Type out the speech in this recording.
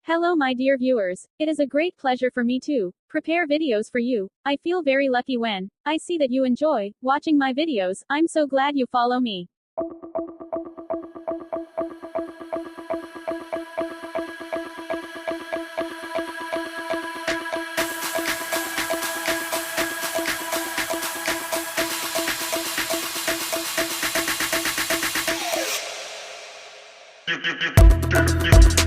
Hello my dear viewers, it is a great pleasure for me to prepare videos for you. I feel very lucky when I see that you enjoy watching my videos. I'm so glad you follow me. You